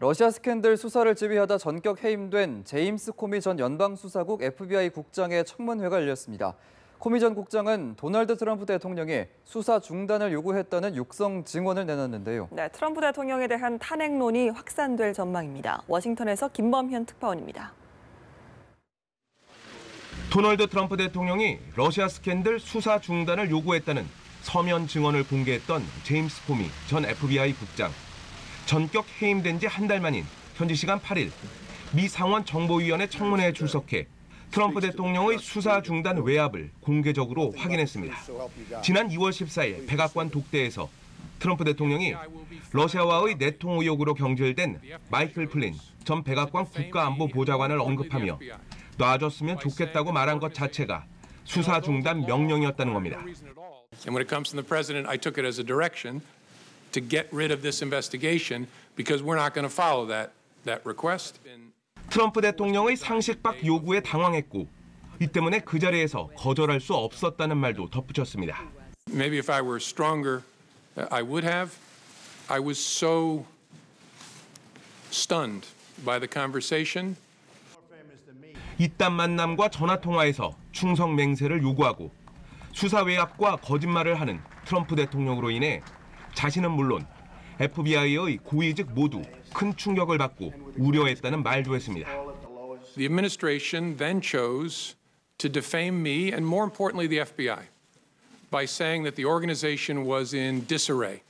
러시아 스캔들 수사를 지휘하다 전격 해임된 제임스 코미 전 연방수사국 FBI 국장의 청문회가 열렸습니다. 코미 전 국장은 도널드 트럼프 대통령이 수사 중단을 요구했다는 육성 증언을 내놨는데요. 네, 트럼프 대통령에 대한 탄핵론이 확산될 전망입니다. 워싱턴에서 김범현 특파원입니다. 도널드 트럼프 대통령이 러시아 스캔들 수사 중단을 요구했다는 서면 증언을 공개했던 제임스 코미 전 FBI 국장. 전격 해임된 지 한 달 만인 현지 시간 8일 미 상원 정보위원회 청문회에 출석해 트럼프 대통령의 수사 중단 외압을 공개적으로 확인했습니다. 지난 2월 14일 백악관 독대에서 트럼프 대통령이 러시아와의 내통 의혹으로 경질된 마이클 플린 전 백악관 국가안보보좌관을 언급하며 놔줬으면 좋겠다고 말한 것 자체가 수사 중단 명령이었다는 겁니다. And when it comes from the president, I took it as a direction to get rid of this investigation because we're not going to follow that request. 트럼프 대통령의 상식박 요구에 당황했고 이 때문에 그 자리에서 거절할 수 없었다는 말도 덧붙였습니다. Maybe if I were stronger, I would have. I was so stunned by the conversation. 이딴 만남과 전화 통화에서 충성 맹세를 요구하고 수사 외압과 거짓말을 하는 트럼프 대통령으로 인해 자신은 물론 FBI의 고위직 모두 큰 충격을 받고 우려했다는 말도 했습니다. The administration then chose to defame me and more importantly the FBI by saying that the organization was in disarray.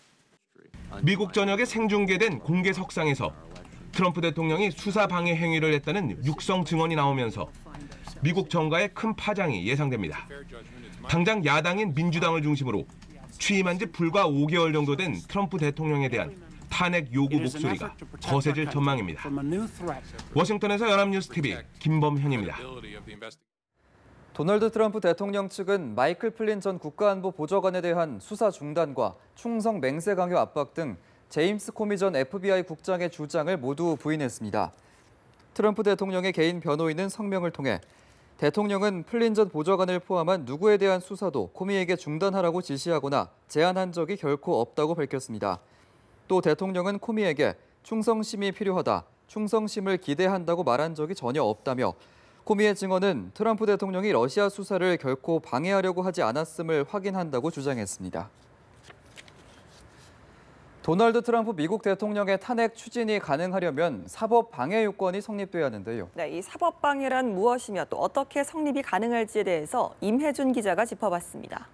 미국 전역에 생중계된 공개 석상에서 트럼프 대통령이 수사 방해 행위를 했다는 육성 증언이 나오면서 미국 정가에 큰 파장이 예상됩니다. 당장 야당인 민주당을 중심으로 취임한 지 불과 5개월 정도 된 트럼프 대통령에 대한 탄핵 요구 목소리가 거세질 전망입니다. 워싱턴에서 연합뉴스TV 김범현입니다. 도널드 트럼프 대통령 측은 마이클 플린 전 국가안보보좌관에 대한 수사 중단과 충성 맹세 강요 압박 등 제임스 코미 전 FBI 국장의 주장을 모두 부인했습니다. 트럼프 대통령의 개인 변호인은 성명을 통해 대통령은 플린 전 보좌관을 포함한 누구에 대한 수사도 코미에게 중단하라고 지시하거나 제안한 적이 결코 없다고 밝혔습니다. 또 대통령은 코미에게 충성심이 필요하다, 충성심을 기대한다고 말한 적이 전혀 없다며 코미의 증언은 트럼프 대통령이 러시아 수사를 결코 방해하려고 하지 않았음을 확인한다고 주장했습니다. 도널드 트럼프 미국 대통령의 탄핵 추진이 가능하려면 사법 방해 요건이 성립돼야 하는데요. 네, 이 사법 방해란 무엇이며 또 어떻게 성립이 가능할지에 대해서 임혜준 기자가 짚어봤습니다.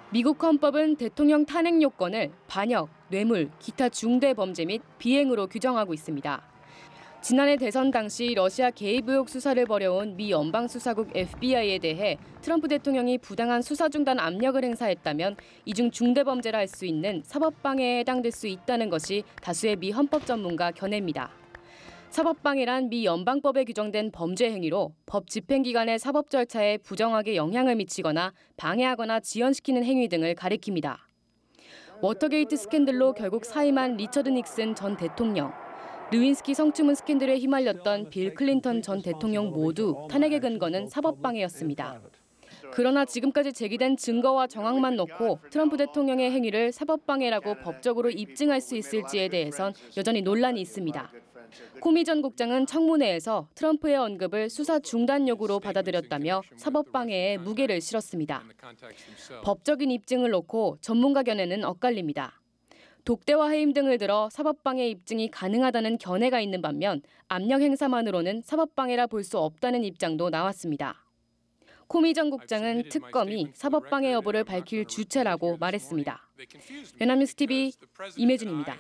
미국 헌법은 대통령 탄핵 요건을 반역, 뇌물, 기타 중대 범죄 및 비행으로 규정하고 있습니다. 지난해 대선 당시 러시아 개입 의혹 수사를 벌여온 미 연방수사국 FBI에 대해 트럼프 대통령이 부당한 수사 중단 압력을 행사했다면 이중 중대범죄라 할 수 있는 사법방해에 해당될 수 있다는 것이 다수의 미 헌법 전문가 견해입니다. 사법방해란 미 연방법에 규정된 범죄 행위로 법 집행기관의 사법 절차에 부정하게 영향을 미치거나 방해하거나 지연시키는 행위 등을 가리킵니다. 워터게이트 스캔들로 결국 사임한 리처드 닉슨 전 대통령, 르윈스키 성추문 스캔들에 휘말렸던 빌 클린턴 전 대통령 모두 탄핵의 근거는 사법방해였습니다. 그러나 지금까지 제기된 증거와 정황만 놓고 트럼프 대통령의 행위를 사법방해라고 법적으로 입증할 수 있을지에 대해선 여전히 논란이 있습니다. 코미 전 국장은 청문회에서 트럼프의 언급을 수사 중단 요구로 받아들였다며 사법방해에 무게를 실었습니다. 법적인 입증을 놓고 전문가 견해는 엇갈립니다. 독대와 해임 등을 들어 사법방해 입증이 가능하다는 견해가 있는 반면 압력 행사만으로는 사법방해라 볼 수 없다는 입장도 나왔습니다. 코미 전 국장은 특검이 사법방해 여부를 밝힐 주체라고 말했습니다. 연합뉴스TV 임혜준입니다.